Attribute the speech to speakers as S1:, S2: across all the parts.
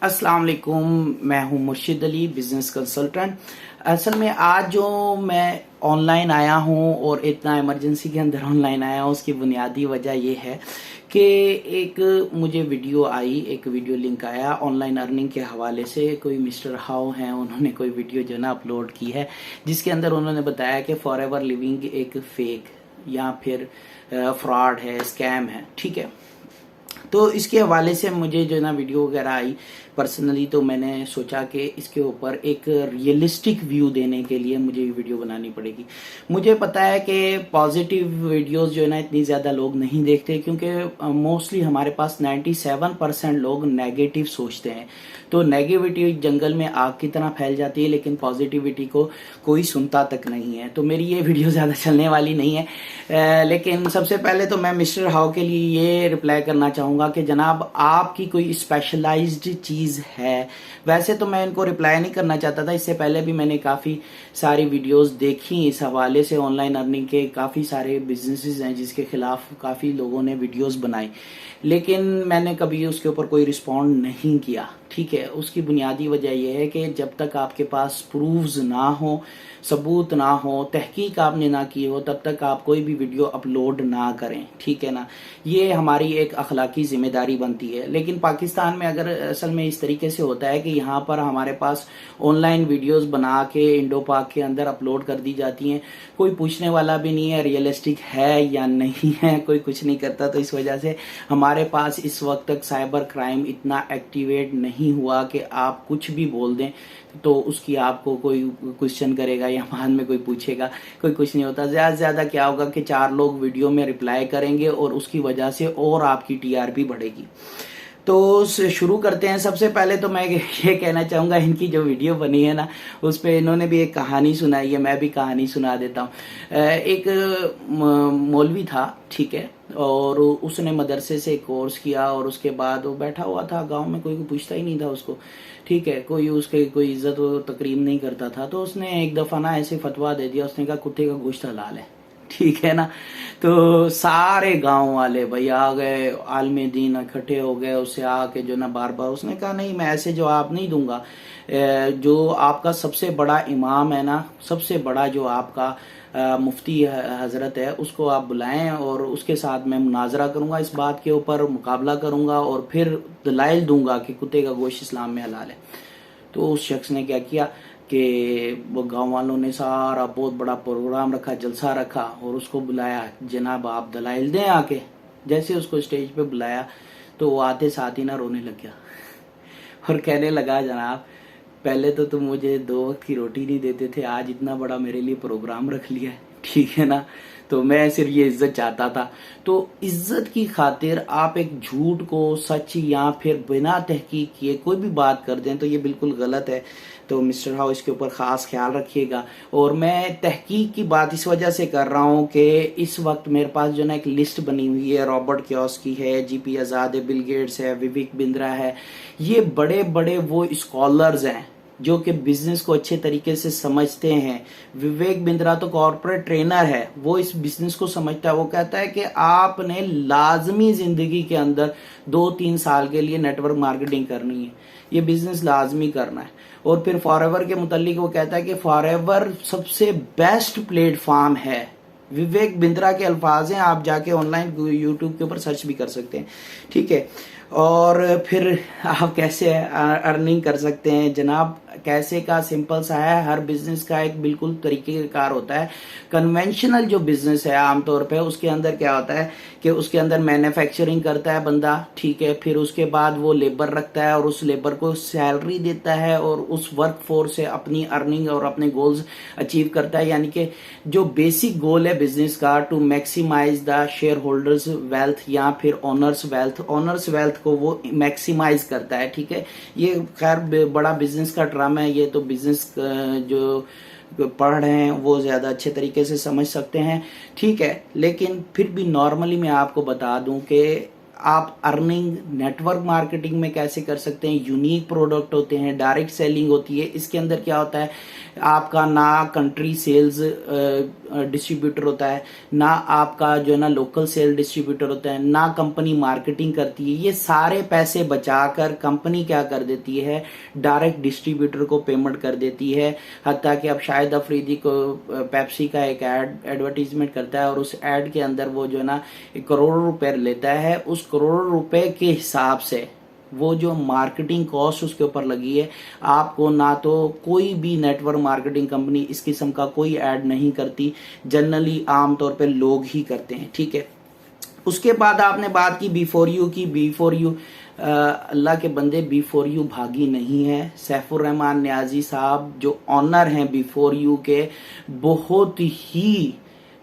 S1: अस्सलाम वालेकुम। मैं हूं मुर्शिद अली, बिजनेस कंसल्टेंट। असल में आज जो मैं ऑनलाइन आया हूं और इतना इमरजेंसी के अंदर ऑनलाइन आया हूं, उसकी बुनियादी वजह यह है कि एक मुझे वीडियो आई, एक वीडियो लिंक आया ऑनलाइन अर्निंग के हवाले से। कोई मिस्टर हाउ हैं, उन्होंने कोई वीडियो जो है ना अपलोड की है, जिसके अंदर उन्होंने बताया कि फॉरएवर लिविंग एक फेक या फिर फ्रॉड है, स्कैम है। ठीक है, तो इसके हवाले से मुझे जो है ना वीडियो वगैरह आई पर्सनली, तो मैंने सोचा कि इसके ऊपर एक रियलिस्टिक व्यू देने के लिए मुझे वीडियो बनानी पड़ेगी। मुझे पता है कि पॉजिटिव वीडियोस जो है ना इतनी ज़्यादा लोग नहीं देखते, क्योंकि मोस्टली हमारे पास 97% लोग नेगेटिव सोचते हैं। तो नेगेटिविटी जंगल में आग की तरह फैल जाती है, लेकिन पॉजिटिविटी को कोई सुनता तक नहीं है। तो मेरी ये वीडियो ज़्यादा चलने वाली नहीं है। लेकिन सबसे पहले तो मैं मिस्टर हाउ के लिए ये रिप्लाई करना चाहूँगा कि जनाब, आपकी कोई स्पेशलाइज्ड चीज़ है। वैसे तो मैं इनको रिप्लाई नहीं करना चाहता था, इससे पहले भी मैंने काफ़ी सारी वीडियोस देखी इस हवाले से। ऑनलाइन अर्निंग के काफ़ी सारे बिजनेसेस हैं जिसके खिलाफ काफ़ी लोगों ने वीडियोस बनाई, लेकिन मैंने कभी उसके ऊपर कोई रिस्पॉन्ड नहीं किया। ठीक है, उसकी बुनियादी वजह यह है कि जब तक आपके पास प्रूफ्स ना हो, सबूत ना हो, तहकीक आपने ना की हो, तब तक आप कोई भी वीडियो अपलोड ना करें। ठीक है ना, ये हमारी एक अखलाकी जिम्मेदारी बनती है। लेकिन पाकिस्तान में अगर असल में इस तरीके से होता है कि यहाँ पर हमारे पास ऑनलाइन वीडियोस बना के इंडो पाक के अंदर अपलोड कर दी जाती हैं, कोई पूछने वाला भी नहीं है रियलिस्टिक है या नहीं है, कोई कुछ नहीं करता। तो इस वजह से हमारे पास इस वक्त तक साइबर क्राइम इतना एक्टिवेट नहीं हुआ कि आप कुछ भी बोल दें तो उसकी आपको कोई क्वेश्चन करेगा या बाद में कोई पूछेगा, कोई कुछ नहीं होता। ज़्यादा से ज़्यादा क्या होगा कि 4 लोग वीडियो में रिप्लाई करेंगे और उसकी वजह से और आपकी टीआरपी बढ़ेगी। तो शुरू करते हैं। सबसे पहले तो मैं ये कहना चाहूँगा, इनकी जो वीडियो बनी है ना, उस पर इन्होंने भी एक कहानी सुनाई है, मैं भी कहानी सुना देता हूँ। एक मौलवी था, ठीक है, और उसने मदरसे से कोर्स किया और उसके बाद वो बैठा हुआ था गांव में, कोई पूछता ही नहीं था उसको। ठीक है, कोई उसके कोई इज्जत व तकरीम नहीं करता था। तो उसने एक दफ़ा ना ऐसे फतवा दे दिया, उसने कहा कुत्ते का गोश्त हलाल है। ठीक है ना, तो सारे गांव वाले भाई आ गए, आलमे दीन इकट्ठे हो गए, उससे आके जो ना बार बार उसने कहा नहीं, मैं ऐसे जवाब नहीं दूंगा। जो आपका सबसे बड़ा इमाम है ना, सबसे बड़ा जो आपका मुफ्ती हजरत है, उसको आप बुलाएं और उसके साथ मैं मुनाजरा करूंगा, इस बात के ऊपर मुकाबला करूंगा और फिर दलाइल दूंगा कि कुत्ते का गोश्त इस्लाम में हलाल है। तो उस शख्स ने क्या किया कि वो गांव वालों ने सारा बहुत बड़ा प्रोग्राम रखा, जलसा रखा और उसको बुलाया, जनाब आप दलाइल दें आके। जैसे उसको स्टेज पे बुलाया तो वो आते साथ ही ना रोने लग गया और कहने लगा, जनाब पहले तो तुम मुझे 2 वक्त की रोटी नहीं देते थे, आज इतना बड़ा मेरे लिए प्रोग्राम रख लिया है। ठीक है ना, तो मैं सिर्फ ये इज्जत चाहता था। तो इज्जत की खातिर आप एक झूठ को सच या फिर बिना तहकीक किए कोई भी बात कर दें तो ये बिल्कुल गलत है। तो मिस्टर हाउ इसके ऊपर ख़ास ख्याल रखिएगा। और मैं तहकीक की बात इस वजह से कर रहा हूँ कि इस वक्त मेरे पास जो ना एक लिस्ट बनी हुई है, रॉबर्ट कियोसाकी है, जीपी आज़ाद है, बिल गेट्स है, विवेक बिंद्रा है। ये बड़े बड़े वो स्कॉलर्स हैं जो कि बिजनेस को अच्छे तरीके से समझते हैं। विवेक बिंद्रा तो कॉर्पोरेट ट्रेनर है, वो इस बिजनेस को समझता है। वो कहता है कि आपने लाजमी जिंदगी के अंदर 2-3 साल के लिए नेटवर्क मार्केटिंग करनी है, ये बिजनेस लाजमी करना है। और फिर फॉरएवर के मुतालिक वो कहता है कि फॉरएवर सबसे बेस्ट प्लेटफॉर्म है। विवेक बिंद्रा के अल्फाज हैं, आप जाके ऑनलाइन यूट्यूब के ऊपर सर्च भी कर सकते हैं। ठीक है, और फिर आप कैसे अर्निंग कर सकते हैं जनाब, कैसे का सिंपल सा है। हर बिजनेस का एक बिल्कुल तरीकेकार होता है। कन्वेंशनल जो बिजनेस है आमतौर पे, उसके अंदर क्या होता है कि उसके अंदर मैन्युफैक्चरिंग करता है बंदा, ठीक है, फिर उसके बाद वो लेबर रखता है और उस लेबर को सैलरी देता है और उस वर्क फोर्स से अपनी अर्निंग और अपने गोल्स अचीव करता है। यानी कि जो बेसिक गोल है बिजनेस का, to maximise the share holders wealth या फिर ओनर्स वेल्थ को वो मैक्सिमाइज करता है। ठीक है, ये खैर बड़ा बिजनेस का ड्रामा है, ये तो बिजनेस जो पढ़ रहे हैं वो ज़्यादा अच्छे तरीके से समझ सकते हैं। ठीक है, लेकिन फिर भी नॉर्मली मैं आपको बता दूं कि आप अर्निंग नेटवर्क मार्केटिंग में कैसे कर सकते हैं, यूनिक प्रोडक्ट होते हैं, डायरेक्ट सेलिंग होती है। इसके अंदर क्या होता है, आपका ना कंट्री सेल्स डिस्ट्रीब्यूटर होता है, ना आपका जो है ना लोकल सेल डिस्ट्रीब्यूटर होता है, ना कंपनी मार्केटिंग करती है। ये सारे पैसे बचाकर कंपनी क्या कर देती है, डायरेक्ट डिस्ट्रीब्यूटर को पेमेंट कर देती है। हत्ता कि अब शाहिद अफरीदी को पेप्सी का एक एडवर्टीजमेंट करता है और उस एड के अंदर वो जो है ना करोड़ों रुपए लेता है। उस करोड़ों रुपए के हिसाब से वो जो मार्केटिंग कॉस्ट उसके ऊपर लगी है, आपको ना तो कोई भी नेटवर्क मार्केटिंग कंपनी इस किस्म का कोई ऐड नहीं करती, जनरली आमतौर पे लोग ही करते हैं। ठीक है, उसके बाद आपने बात की बिफोर यू की। बिफोर यू अल्लाह के बंदे, बिफोर यू भागी नहीं है। सैफुर रहमान न्याजी साहब जो ऑनर हैं बिफोर यू के, बहुत ही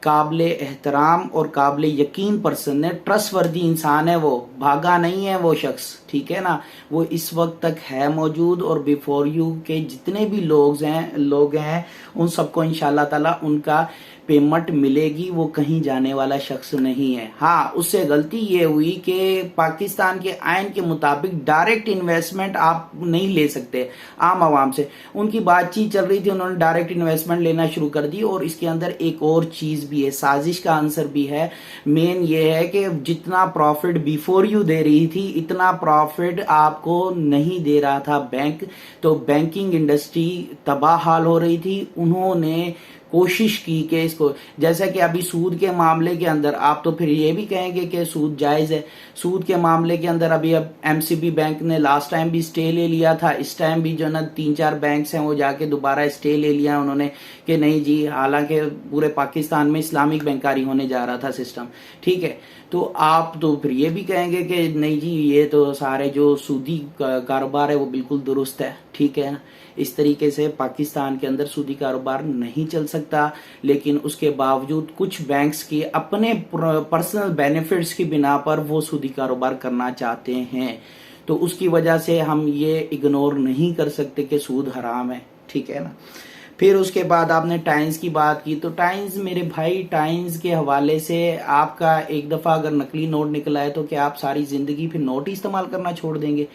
S1: काबिले एहतराम और काबिले यकीन पर्सन है, ट्रस्टवर्दी इंसान है, वो भागा नहीं है वो शख्स। ठीक है ना, वो इस वक्त तक है मौजूद और बिफोर यू के जितने भी लोग हैं उन सबको इंशाल्लाह ताला उनका पेमेंट मिलेगी। वो कहीं जाने वाला शख्स नहीं है। हाँ, उससे गलती ये हुई कि पाकिस्तान के आइन के मुताबिक डायरेक्ट इन्वेस्टमेंट आप नहीं ले सकते आम आवाम से। उनकी बातचीत चल रही थी, उन्होंने डायरेक्ट इन्वेस्टमेंट लेना शुरू कर दी। और इसके अंदर एक और चीज भी है, साजिश का आंसर भी है। मेन ये है कि जितना प्रॉफिट बिफोर यू दे रही थी, इतना प्रॉफिट आपको नहीं दे रहा था बैंक। तो बैंकिंग इंडस्ट्री तबाह हाल हो रही थी। उन्होंने कोशिश की कि इसको, जैसा कि अभी सूद के मामले के अंदर, आप तो फिर ये भी कहेंगे कि सूद जायज है। सूद के मामले के अंदर अभी अब एमसीबी बैंक ने लास्ट टाइम भी स्टे ले लिया था, इस टाइम भी जो ना 3-4 बैंक्स हैं वो जाके दोबारा स्टे ले लिया उन्होंने कि नहीं जी, हालांकि पूरे पाकिस्तान में इस्लामिक बैंकारी होने जा रहा था सिस्टम। ठीक है, तो आप तो फिर ये भी कहेंगे कि नहीं जी, ये तो सारे जो सूदी कारोबार है वो बिल्कुल दुरुस्त है। ठीक है, इस तरीके से पाकिस्तान के अंदर सूदी कारोबार नहीं चल सकता। लेकिन उसके बावजूद कुछ बैंक्स के अपने पर्सनल बेनिफिट्स की बिना पर वो सूदी कारोबार करना चाहते हैं, तो उसकी वजह से हम ये इग्नोर नहीं कर सकते कि सूद हराम है। ठीक है ना। फिर उसके बाद आपने टाइम्स की बात की, तो टाइम्स मेरे भाई, टाइम्स के हवाले से आपका एक दफा अगर नकली नोट निकला है तो क्या आप सारी जिंदगी फिर नोट ही इस्तेमाल करना छोड़ देंगे?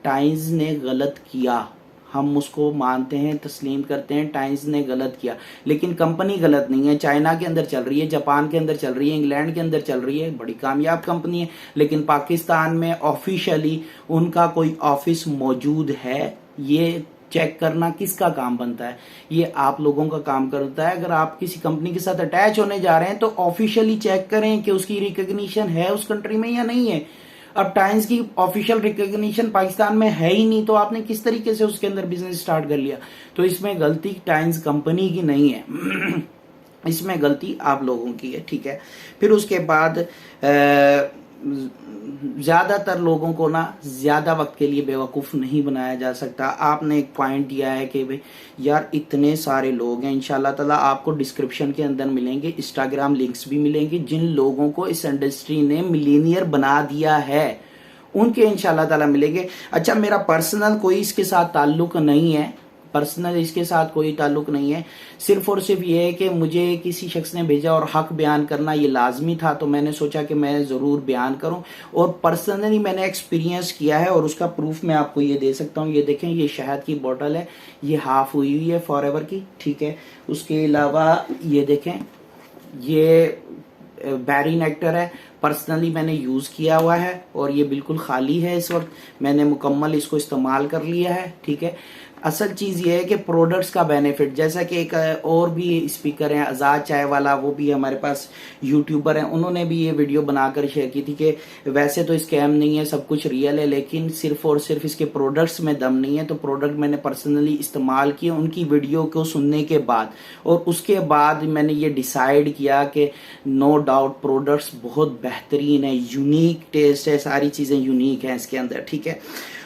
S1: टाइम्स ने गलत किया, हम उसको मानते हैं, तस्लीम करते हैं, टाइम्स ने गलत किया। लेकिन कंपनी गलत नहीं है। चाइना के अंदर चल रही है, जापान के अंदर चल रही है, इंग्लैंड के अंदर चल रही है, बड़ी कामयाब कंपनी है। लेकिन पाकिस्तान में ऑफिशियली उनका कोई ऑफिस मौजूद है, ये चेक करना किसका काम बनता है? ये आप लोगों का काम करता है। अगर आप किसी कंपनी के साथ अटैच होने जा रहे हैं तो ऑफिशियली चेक करें कि उसकी रिकॉग्निशन है उस कंट्री में या नहीं है। अब टाइम्स की ऑफिशियल रिकॉग्निशन पाकिस्तान में है ही नहीं, तो आपने किस तरीके से उसके अंदर बिजनेस स्टार्ट कर लिया? तो इसमें गलती टाइम्स कंपनी की नहीं है इसमें गलती आप लोगों की है। ठीक है, फिर उसके बाद ज्यादातर लोगों को ना ज्यादा वक्त के लिए बेवकूफ नहीं बनाया जा सकता। आपने एक पॉइंट दिया है कि भाई यार इतने सारे लोग हैं, इंशाल्लाह ताला आपको डिस्क्रिप्शन के अंदर मिलेंगे, इंस्टाग्राम लिंक्स भी मिलेंगे, जिन लोगों को इस इंडस्ट्री ने मिलीनियर बना दिया है उनके इंशाल्लाह ताला मिलेंगे। अच्छा, मेरा पर्सनल कोई इसके साथ ताल्लुक नहीं है, पर्सनल इसके साथ कोई ताल्लुक नहीं है। सिर्फ और सिर्फ ये है कि मुझे किसी शख्स ने भेजा और हक बयान करना ये लाजमी था, तो मैंने सोचा कि मैं ज़रूर बयान करूं। और पर्सनली मैंने एक्सपीरियंस किया है और उसका प्रूफ मैं आपको ये दे सकता हूँ। ये देखें, ये शहद की बोतल है, ये हाफ हुई हुई है फॉरएवर की। ठीक है, उसके अलावा ये देखें, ये बैरी नेक्टर है, पर्सनली मैंने यूज़ किया हुआ है और ये बिल्कुल खाली है इस वक्त, मैंने मुकम्मल इसको इस्तेमाल कर लिया है। ठीक है, असल चीज़ ये है कि प्रोडक्ट्स का बेनिफिट, जैसा कि एक और भी स्पीकर हैं आज़ाद चाय वाला, वो भी हमारे पास यूट्यूबर हैं, उन्होंने भी ये वीडियो बनाकर शेयर की थी कि वैसे तो स्कैम नहीं है, सब कुछ रियल है, लेकिन सिर्फ और सिर्फ इसके प्रोडक्ट्स में दम नहीं है। तो प्रोडक्ट मैंने पर्सनली इस्तेमाल किए उनकी वीडियो को सुनने के बाद, और उसके बाद मैंने ये डिसाइड किया कि नो डाउट प्रोडक्ट्स बहुत बेहतरीन है, यूनिक टेस्ट है, सारी चीज़ें यूनिक हैं इसके अंदर। ठीक है,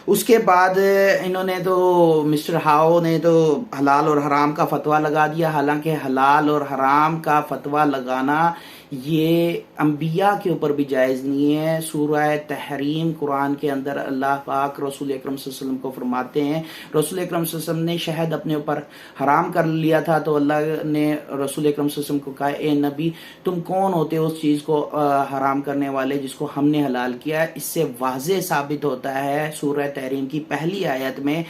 S1: उसके बाद इन्होंने तो, मिस्टर हाओ ने तो हलाल और हराम का फतवा लगा दिया। हालांकि हलाल और हराम का फतवा लगाना ये अंबिया के ऊपर भी जायज़ नहीं है। सूरह तहरीम कुरान के अंदर अल्लाह पाक रसूल अकरम सल्लल्लाहु अलैहि वसल्लम को फरमाते हैं, रसूल अकरम सल्लल्लाहु अलैहि वसल्लम ने शहद अपने ऊपर हराम कर लिया था, तो अल्लाह ने रसूल अकरम सल्लल्लाहु अलैहि वसल्लम को कहा, ए नबी तुम कौन होते हो उस चीज़ को हराम करने वाले जिसको हमने हलाल किया। इससे वाज़े साबित होता है सूरह तहरीम की पहली आयत में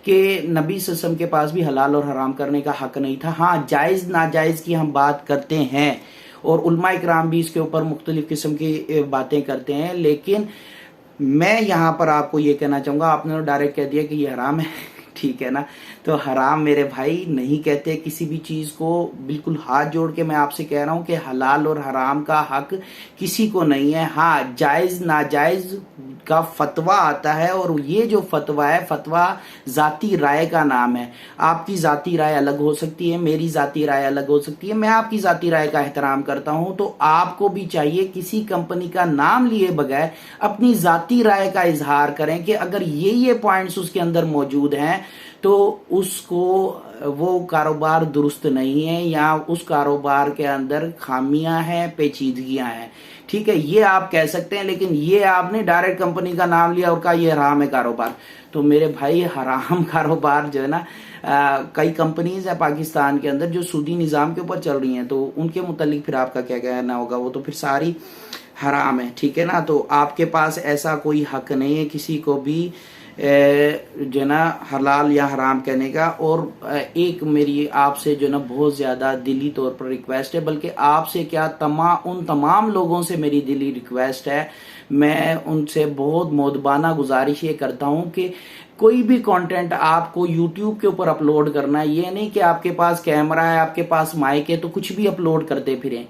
S1: कि नबी सल्लल्लाहु अलैहि वसल्लम के पास भी हलाल और हराम करने का हक नहीं था। हाँ, जायज़ नाजायज़ की हम बात करते हैं और उलमा इकराम भी इसके ऊपर मुख्तलिफ किस्म की बातें करते हैं, लेकिन मैं यहाँ पर आपको ये कहना चाहूँगा, आपने तो डायरेक्ट कह दिया कि ये हराम है ठीक है ना, तो हराम मेरे भाई नहीं कहते किसी भी चीज़ को। बिल्कुल हाथ जोड़ के मैं आपसे कह रहा हूँ कि हलाल और हराम का हक किसी को नहीं है। हाँ, जायज़ नाजायज़ का फतवा आता है और ये जो फतवा है, फतवा ज़ाती राय का नाम है। आपकी ज़ाती राय अलग हो सकती है, मेरी ज़ाती राय अलग हो सकती है, मैं आपकी ज़ाती राय का एहतराम करता हूँ, तो आपको भी चाहिए किसी कंपनी का नाम लिए बगैर अपनी ज़ाती राय का इजहार करें कि अगर ये पॉइंट्स उसके अंदर मौजूद हैं तो उसको वो कारोबार दुरुस्त नहीं है या उस कारोबार के अंदर खामियां हैं, पेचीदगियां हैं। ठीक है, ये आप कह सकते हैं, लेकिन ये आपने डायरेक्ट कंपनी का नाम लिया और कहा ये हराम है कारोबार। तो मेरे भाई हराम कारोबार जो है ना, कई कंपनीज है पाकिस्तान के अंदर जो सूदी निज़ाम के ऊपर चल रही हैं, तो उनके मुतालिक फिर आपका क्या कहना होगा, वो तो फिर सारी हराम है। ठीक है ना, तो आपके पास ऐसा कोई हक नहीं है किसी को भी जो ना हलाल या हराम कहने का। और एक मेरी आपसे जो ना बहुत ज़्यादा दिली तौर पर रिक्वेस्ट है, बल्कि आपसे क्या उन तमाम लोगों से मेरी दिली रिक्वेस्ट है, मैं उनसे बहुत मोदबाना गुजारिश ये करता हूँ कि कोई भी कंटेंट आपको YouTube के ऊपर अपलोड करना है, ये नहीं कि आपके पास कैमरा है, आपके पास माइक है तो कुछ भी अपलोड करते फिरें।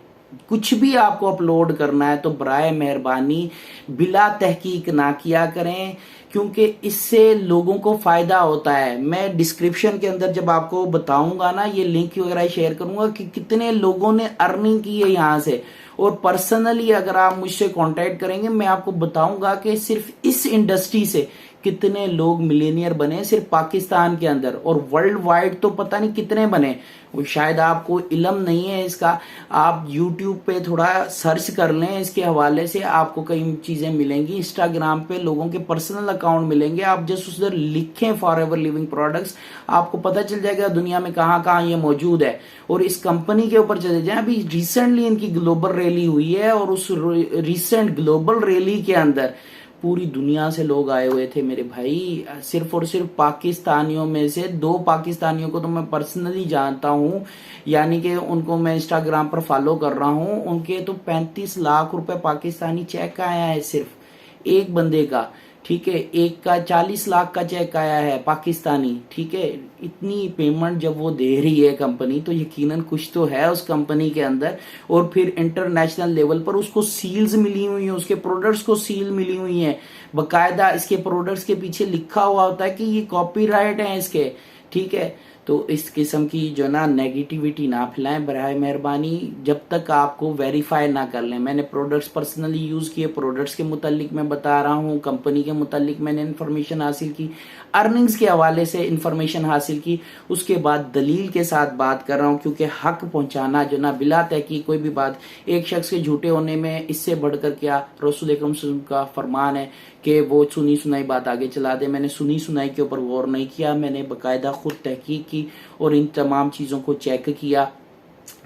S1: कुछ भी आपको अपलोड करना है तो बराए मेहरबानी बिला तहकीक ना किया करें, क्योंकि इससे लोगों को फायदा होता है। मैं डिस्क्रिप्शन के अंदर जब आपको बताऊंगा ना, ये लिंक वगैरह शेयर करूंगा कि कितने लोगों ने अर्निंग की है यहाँ से, और पर्सनली अगर आप मुझसे कांटेक्ट करेंगे मैं आपको बताऊंगा कि सिर्फ इस इंडस्ट्री से कितने लोग मिलेनियर बने सिर्फ पाकिस्तान के अंदर, और वर्ल्ड वाइड तो पता नहीं कितने बने। वो शायद आपको इल्म नहीं है इसका, आप YouTube पे थोड़ा सर्च कर लें, इसके हवाले से आपको कई चीज़ें मिलेंगी। इंस्टाग्राम पे लोगों के पर्सनल अकाउंट मिलेंगे, आप जस्ट उधर लिखें फॉरएवर लिविंग प्रोडक्ट्स, आपको पता चल जाएगा दुनिया में कहाँ कहाँ ये मौजूद है। और इस कंपनी के ऊपर चले जाएं, अभी रिसेंटली इनकी ग्लोबल रैली हुई है और उस रिसेंट ग्लोबल रैली के अंदर पूरी दुनिया से लोग आए हुए थे मेरे भाई। सिर्फ और सिर्फ पाकिस्तानियों में से 2 पाकिस्तानियों को तो मैं पर्सनली जानता हूं, यानी कि उनको मैं इंस्टाग्राम पर फॉलो कर रहा हूं। उनके तो 35 लाख रुपए पाकिस्तानी चेक आया है सिर्फ एक बंदे का। ठीक है, एक का 40 लाख का चेक आया है पाकिस्तानी। ठीक है, इतनी पेमेंट जब वो दे रही है कंपनी, तो यकीनन कुछ तो है उस कंपनी के अंदर। और फिर इंटरनेशनल लेवल पर उसको सील्स मिली हुई हैं, उसके प्रोडक्ट्स को सील मिली हुई हैं, बकायदा इसके प्रोडक्ट्स के पीछे लिखा हुआ होता है कि ये कॉपीराइट है इसके। ठीक है, तो इस किस्म की जो ना नेगेटिविटी ना फैलाएं बराए मेहरबानी, जब तक आपको वेरीफाई ना कर लें। मैंने प्रोडक्ट्स पर्सनली यूज़ किए, प्रोडक्ट्स के मुतालिक मैं बता रहा हूँ, कंपनी के मुतालिक मैंने इन्फॉर्मेशन हासिल की, अर्निंग्स के हवाले से इन्फॉर्मेशन हासिल की, उसके बाद दलील के साथ बात कर रहा हूँ, क्योंकि हक पहुँचाना जो ना बिला तहकीक कोई भी बात एक शख्स के झूठे होने में इससे बढ़कर क्या रसूल अकरम सल्लल्लाहु अलैहि वसल्लम का फरमान है कि वो सुनी सुनाई बात आगे चला दे। मैंने सुनी सुनाई के ऊपर गौर नहीं किया, मैंने बाकायदा खुद तहकीक की और इन तमाम चीज़ों को चेक किया।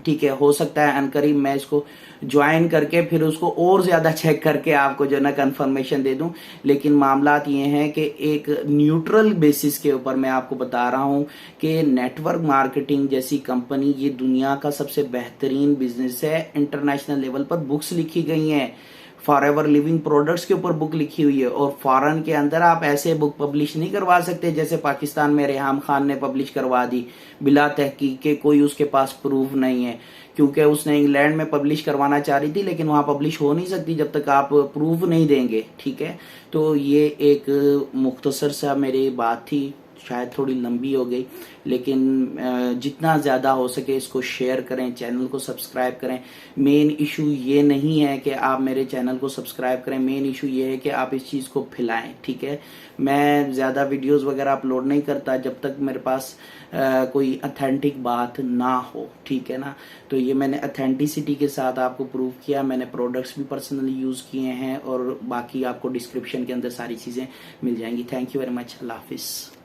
S1: ठीक है, हो सकता है अनकरीब मैं इसको ज्वाइन करके फिर उसको और ज़्यादा चेक करके आपको जो ना कंफर्मेशन दे दूं, लेकिन मामलात ये हैं कि एक न्यूट्रल बेसिस के ऊपर मैं आपको बता रहा हूं कि नेटवर्क मार्केटिंग जैसी कंपनी ये दुनिया का सबसे बेहतरीन बिजनेस है। इंटरनेशनल लेवल पर बुक्स लिखी गई हैं, फॉरएवर लिविंग प्रोडक्ट्स के ऊपर बुक लिखी हुई है, और फॉरेन के अंदर आप ऐसे बुक पब्लिश नहीं करवा सकते जैसे पाकिस्तान में रेहाम खान ने पब्लिश करवा दी बिला तहकीक के, कोई उसके पास प्रूफ नहीं है, क्योंकि उसने इंग्लैंड में पब्लिश करवाना चाह रही थी लेकिन वहां पब्लिश हो नहीं सकती जब तक आप प्रूफ नहीं देंगे। ठीक है, तो ये एक मुख्तसर सा मेरी बात थी शायद थोड़ी लंबी हो गई, लेकिन जितना ज़्यादा हो सके इसको शेयर करें, चैनल को सब्सक्राइब करें। मेन इशू ये नहीं है कि आप मेरे चैनल को सब्सक्राइब करें, मेन इशू ये है कि आप इस चीज़ को फैलाएं, ठीक है। मैं ज़्यादा वीडियोस वगैरह अपलोड नहीं करता जब तक मेरे पास कोई अथेंटिक बात ना हो, ठीक है ना। तो ये मैंने अथेंटिसिटी के साथ आपको प्रूव किया। मैंने प्रोडक्ट्स भी पर्सनली यूज़ किए हैं और बाकी आपको डिस्क्रिप्शन के अंदर सारी चीज़ें मिल जाएंगी। Thank you very much. अल्लाह हाफिज़।